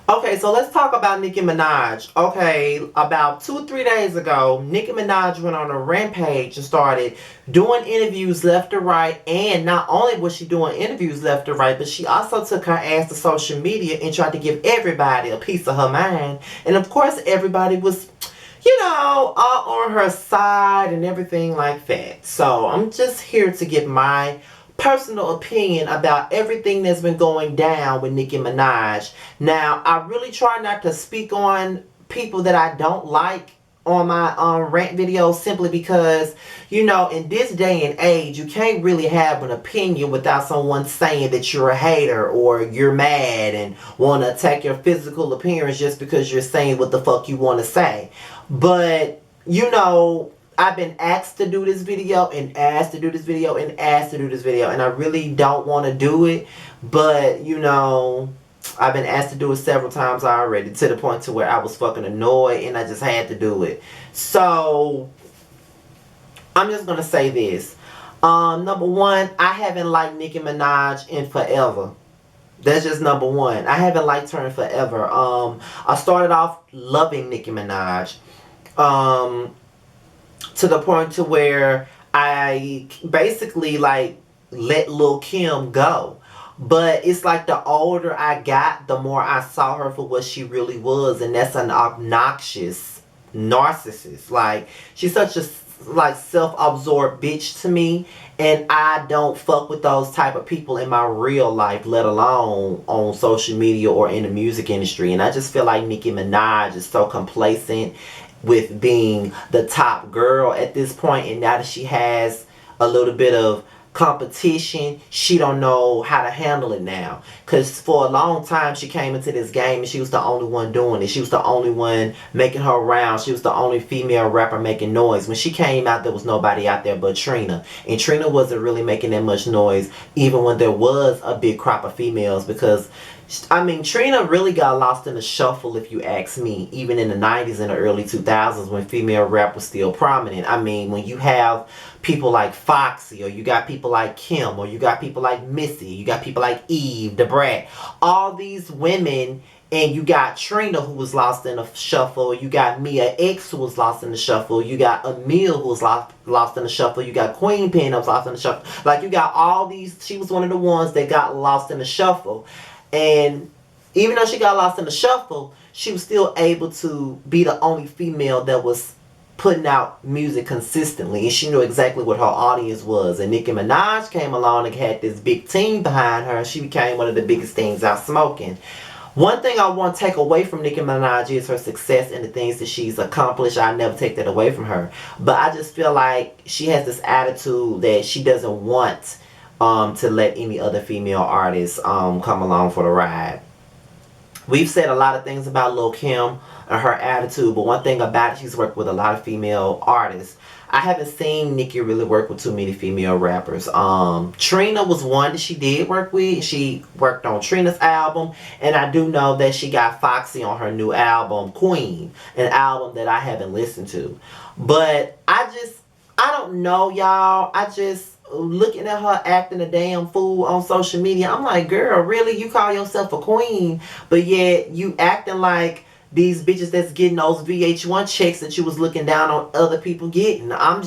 Okay, so let's talk about Nicki Minaj. Okay, about 2 or 3 days ago, Nicki Minaj went on a rampage and started doing interviews left to right. And not only was she doing interviews left to right, but she also took her ass to social media and tried to give everybody a piece of her mind. And of course, everybody was, all on her side and everything like that. So I'm just here to give my personal opinion about everything that's been going down with Nicki Minaj. Now, I really try not to speak on people that I don't like on my rant videos, simply because, in this day and age, you can't really have an opinion without someone saying that you're a hater or you're mad and want to attack your physical appearance just because you're saying what the fuck you want to say. But, I've been asked to do this video and asked to do this video and asked to do this video, and I really don't want to do it, but I've been asked to do it several times already, to the point to where I was fucking annoyed and I just had to do it. So I'm just gonna say this. Number one, I haven't liked Nicki Minaj in forever. That's just number one. I haven't liked her in forever. I started off loving Nicki Minaj. To the point to where I basically like let Lil Kim go. But it's like the older I got, the more I saw her for what she really was, and that's an obnoxious narcissist. Like, she's such a self-absorbed bitch to me, and I don't fuck with those type of people in my real life, let alone on social media or in the music industry. And I just feel like Nicki Minaj is so complacent with being the top girl at this point, and now that she has a little bit of competition, she don't know how to handle it now. Because for a long time she came into this game and she was the only one doing it. She was the only one making her rounds. She was the only female rapper making noise. When she came out, there was nobody out there but Trina, and Trina wasn't really making that much noise even when there was a big crop of females. Because Trina really got lost in the shuffle, if you ask me, even in the 90s and the early 2000s when female rap was still prominent. When you have people like Foxy, or you got people like Kim, or you got people like Missy, you got people like Eve, the Brat, all these women, and you got Trina, who was lost in the shuffle, you got Mia X, who was lost in the shuffle, you got Emil, who was lost in the shuffle, you got Queen Pen, who was lost in the shuffle. Like, you got all these. She was one of the ones that got lost in the shuffle. And even though she got lost in the shuffle, she was still able to be the only female that was putting out music consistently, and she knew exactly what her audience was. And Nicki Minaj came along and had this big team behind her, and she became one of the biggest things out smoking. One thing I want to take away from Nicki Minaj is her success and the things that she's accomplished. I never take that away from her, but I just feel like she has this attitude that she doesn't want to let any other female artists come along for the ride. We've said a lot of things about Lil Kim and her attitude, but one thing about it, she's worked with a lot of female artists. I haven't seen Nicki really work with too many female rappers. Trina was one that she did work with. She worked on Trina's album, and I do know that she got Foxy on her new album, Queen, an album that I haven't listened to. But I don't know, y'all. Looking at her acting a damn fool on social media, I'm like, girl, really? You call yourself a queen, but yet you acting like these bitches that's getting those VH1 checks that you was looking down on other people getting. I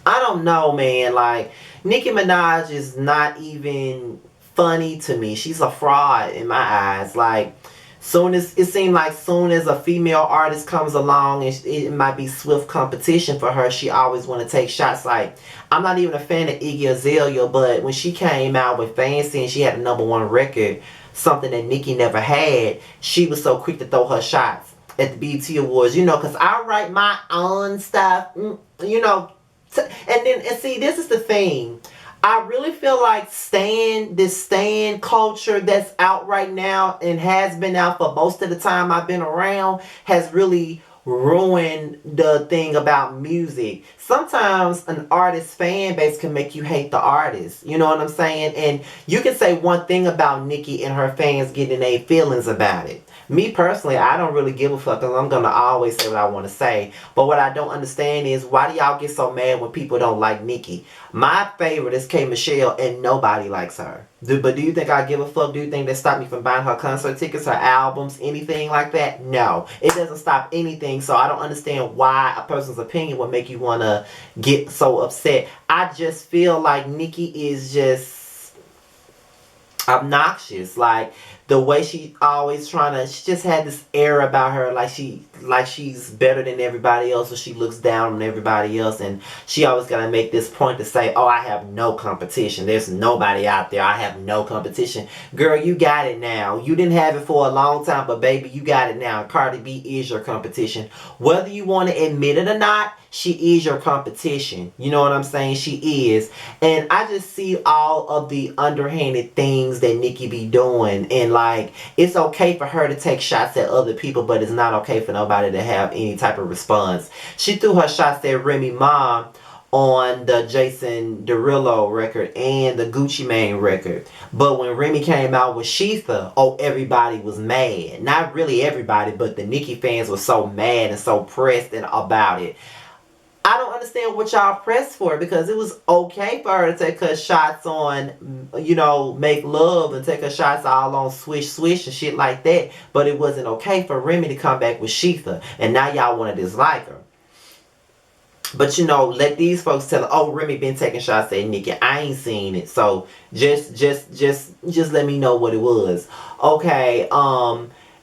don't know, man. Like, Nicki Minaj is not even funny to me. She's a fraud in my eyes. Like, it seemed like soon as a female artist comes along and it might be swift competition for her, she always want to take shots. Like, I'm not even a fan of Iggy Azalea, but when she came out with Fancy and she had a #1 record, something that Nicki never had, she was so quick to throw her shots at the BET Awards, because I write my own stuff, and see, this is the thing. I really feel like this stan culture that's out right now and has been out for most of the time I've been around has really ruined the thing about music. Sometimes an artist's fan base can make you hate the artist. You know what I'm saying? And you can say one thing about Nicki and her fans getting their feelings about it. Me personally, I don't really give a fuck, because I'm going to always say what I want to say. But what I don't understand is, why do y'all get so mad when people don't like Nicki? My favorite is K. Michelle, and nobody likes her. But do you think I give a fuck? Do you think that stopped me from buying her concert tickets, her albums, anything like that? No. It doesn't stop anything. So I don't understand why a person's opinion would make you want to get so upset. I just feel like Nicki is just obnoxious. Like the way she always trying to, she just had this air about her, like she's better than everybody else, or she looks down on everybody else, and she always gotta make this point to say, oh, I have no competition, there's nobody out there, I have no competition. Girl, you got it now. You didn't have it for a long time, but baby, you got it now. Cardi B is your competition, whether you want to admit it or not. She is your competition. You know what I'm saying? She is. And I just see all of the underhanded things that Nicki be doing. And like, it's okay for her to take shots at other people, but it's not okay for nobody to have any type of response. She threw her shots at Remy Ma on the Jason Derulo record and the Gucci Mane record. But when Remy came out with Sheetha, oh, everybody was mad. Not really everybody, but the Nicki fans were so mad and so pressed about it. I don't understand what y'all pressed for, because it was okay for her to take her shots on, Make Love, and take her shots all on Swish Swish and shit like that. But it wasn't okay for Remy to come back with Sheetha, and now y'all want to dislike her. But let these folks tell her, oh, Remy been taking shots at Nicki. I ain't seen it, so just let me know what it was. Okay,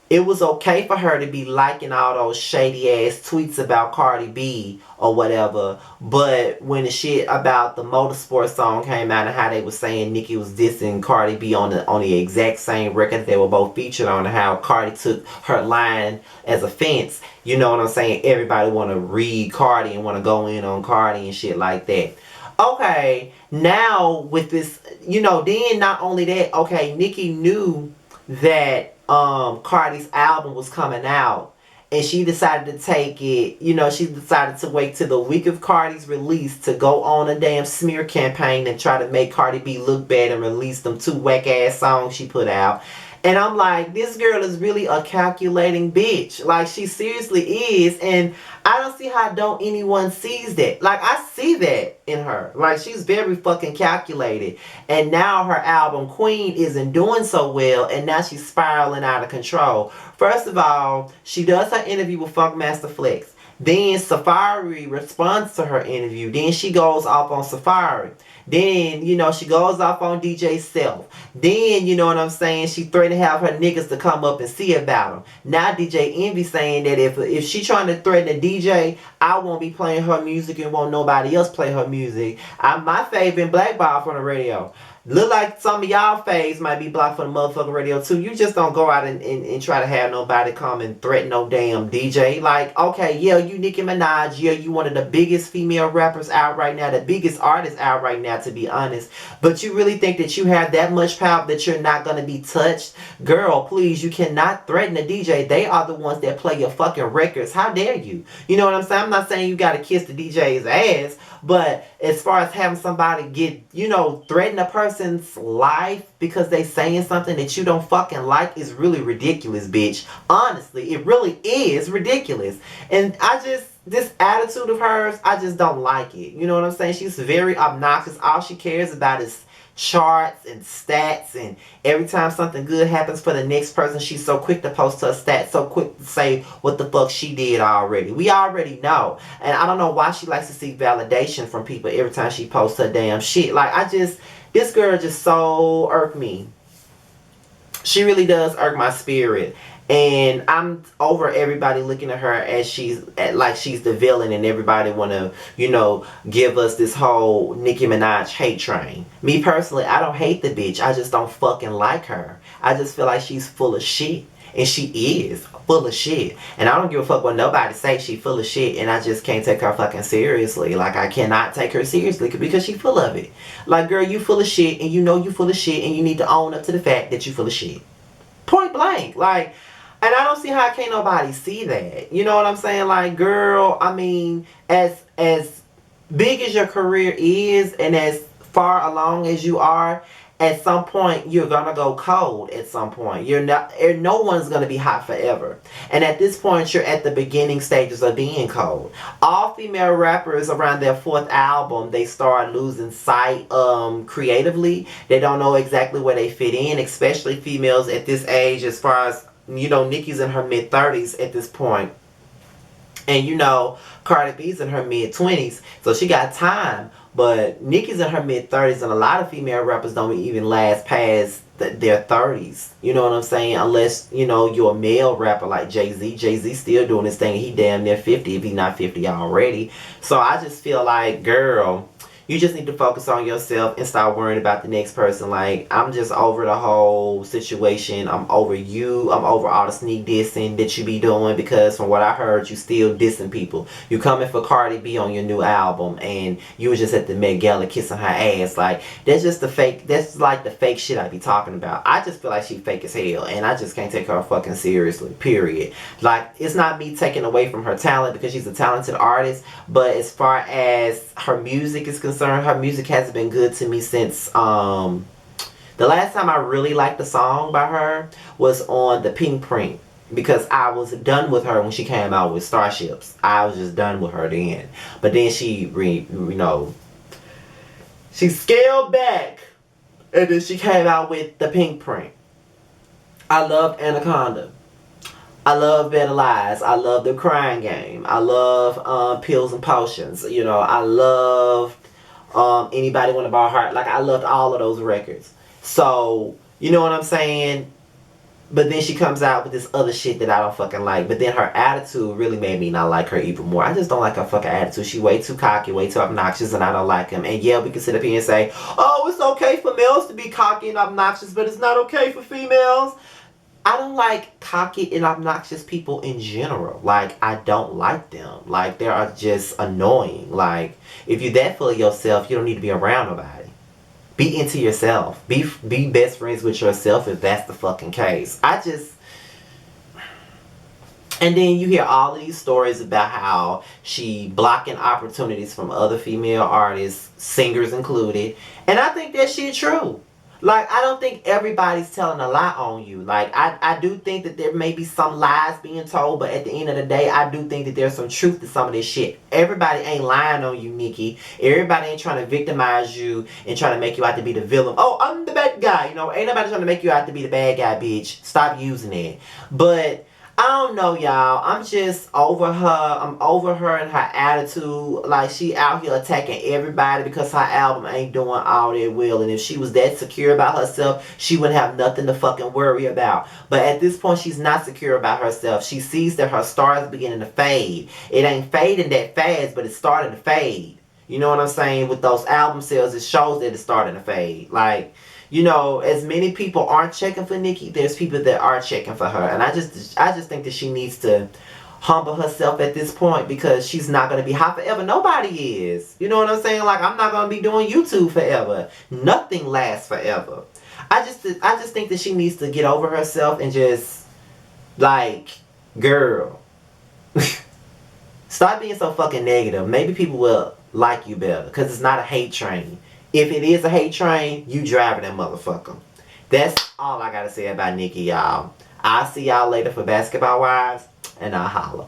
it was okay for her to be liking all those shady ass tweets about Cardi B or whatever, but when the shit about the Motorsport song came out and how they were saying Nicki was dissing Cardi B on the exact same record they were both featured on, and how Cardi took her line as offense, you know what I'm saying? Everybody want to read Cardi and want to go in on Cardi and shit like that. Okay, now with this, then not only that, okay, Nicki knew that Cardi's album was coming out, and she decided to take it, she decided to wait till the week of Cardi's release to go on a damn smear campaign and try to make Cardi B look bad and release them 2 whack ass songs she put out. And I'm like, this girl is really a calculating bitch. Like, she seriously is. And I don't see how don't anyone sees that. Like, I see that in her. Like, she's very fucking calculated. And now her album Queen isn't doing so well. And now she's spiraling out of control. First of all, she does her interview with Funkmaster Flex. Then Safari responds to her interview. Then she goes off on Safari. Then, she goes off on DJ Self. Then, you know what I'm saying, she threatened to have her niggas to come up and see about them. Now DJ Envy saying that if she trying to threaten a DJ, I won't be playing her music and won't nobody else play her music. My fave been blackballed from the radio. Look like some of y'all faves might be blocked from the motherfucking radio too. You just don't go out and try to have nobody come and threaten no damn DJ. Like, okay, yeah, you Nicki Minaj. Yeah, you one of the biggest female rappers out right now. The biggest artist out right now, to be honest. But you really think that you have that much power that you're not going to be touched? Girl, please, you cannot threaten a DJ. They are the ones that play your fucking records. How dare you? You know what I'm saying? I'm not saying you got to kiss the DJ's ass. But as far as having somebody get, threaten a person's life because they saying something that you don't fucking like is really ridiculous, bitch. Honestly, it really is ridiculous. And this attitude of hers, I just don't like it. You know what I'm saying? She's very obnoxious. All she cares about is charts and stats, and every time something good happens for the next person, she's so quick to post her stats, so quick to say what the fuck she did already. We already know. And I don't know why she likes to seek validation from people every time she posts her damn shit. Like, this girl just so irked me. She really does irk my spirit. And I'm over everybody looking at her as like she's the villain, and everybody want to, give us this whole Nicki Minaj hate train. Me personally, I don't hate the bitch. I just don't fucking like her. I just feel like she's full of shit. And she is full of shit. And I don't give a fuck what nobody say. She full of shit. And I just can't take her fucking seriously. Like, I cannot take her seriously because she full of it. Like, girl, you full of shit, and you know you full of shit, and you need to own up to the fact that you full of shit. Point blank. Like, and I don't see how can't nobody see that. You know what I'm saying? Like, girl, I mean, as big as your career is and as far along as you are, at some point you're gonna go cold. At some point, you're not. No one's gonna be hot forever. And at this point, you're at the beginning stages of being cold. All female rappers around their fourth album, they start losing sight creatively. They don't know exactly where they fit in, especially females at this age. As far as Nicki's in her mid-30s at this point. And Cardi B's in her mid-20s, so she got time. But Nicki's in her mid-30s, and a lot of female rappers don't even last past their 30s. You know what I'm saying? Unless, you're a male rapper like Jay-Z. Jay-Z still doing his thing. He damn near 50 if he's not 50 already. So I just feel like, girl, you just need to focus on yourself and start worrying about the next person. Like, I'm just over the whole situation. I'm over you. I'm over all the sneak dissing that you be doing, because from what I heard, you still dissing people. You coming for Cardi B on your new album, and you was just at the Met Gala kissing her ass. Like, that's just the fake, that's like the fake shit I be talking about. I just feel like she fake as hell, and I just can't take her fucking seriously, period. Like, it's not me taking away from her talent, because she's a talented artist, but as far as her music is concerned, her music hasn't been good to me since the last time I really liked the song by her was on the Pink Print, because I was done with her when she came out with Starships. I was just done with her then. But then she she scaled back, and then she came out with the Pink Print. I loved Anaconda. I love Better Lies. I love The Crying Game. I love Pills and Potions. I love Anybody Want to Bar Heart. Like, I loved all of those records. So, you know what I'm saying? But then she comes out with this other shit that I don't fucking like. But then her attitude really made me not like her even more. I just don't like her fucking attitude. She way too cocky, way too obnoxious, and I don't like him. And yeah, we can sit up here and say, oh, it's okay for males to be cocky and obnoxious, but it's not okay for females. I don't like cocky and obnoxious people in general. Like, I don't like them. Like, they are just annoying. Like, if you're that full of yourself, you don't need to be around nobody. Be into yourself. Be best friends with yourself if that's the fucking case. And then you hear all of these stories about how she blocking opportunities from other female artists, singers included. And I think that shit true. Like, I don't think everybody's telling a lie on you. Like, I do think that there may be some lies being told, but at the end of the day, I do think that there's some truth to some of this shit. Everybody ain't lying on you, Nicki. Everybody ain't trying to victimize you and trying to make you out to be the villain. Oh, I'm the bad guy. Ain't nobody trying to make you out to be the bad guy, bitch. Stop using it. But I don't know, y'all. I'm just over her. I'm over her and her attitude. Like, she out here attacking everybody because her album ain't doing all that well. And if she was that secure about herself, she wouldn't have nothing to fucking worry about. But at this point, she's not secure about herself. She sees that her star is beginning to fade. It ain't fading that fast, but it's starting to fade. You know what I'm saying? With those album sales, it shows that it's starting to fade. Like, as many people aren't checking for Nicki, there's people that are checking for her. And I just think that she needs to humble herself at this point, because she's not going to be hot forever. Nobody is. You know what I'm saying? Like, I'm not going to be doing YouTube forever. Nothing lasts forever. I just think that she needs to get over herself and just, like, girl, stop being so fucking negative. Maybe people will like you better, because it's not a hate train. If it is a hate train, you driving that motherfucker. That's all I gotta say about Nicki, y'all. I'll see y'all later for Basketball Wives, and I'll holla.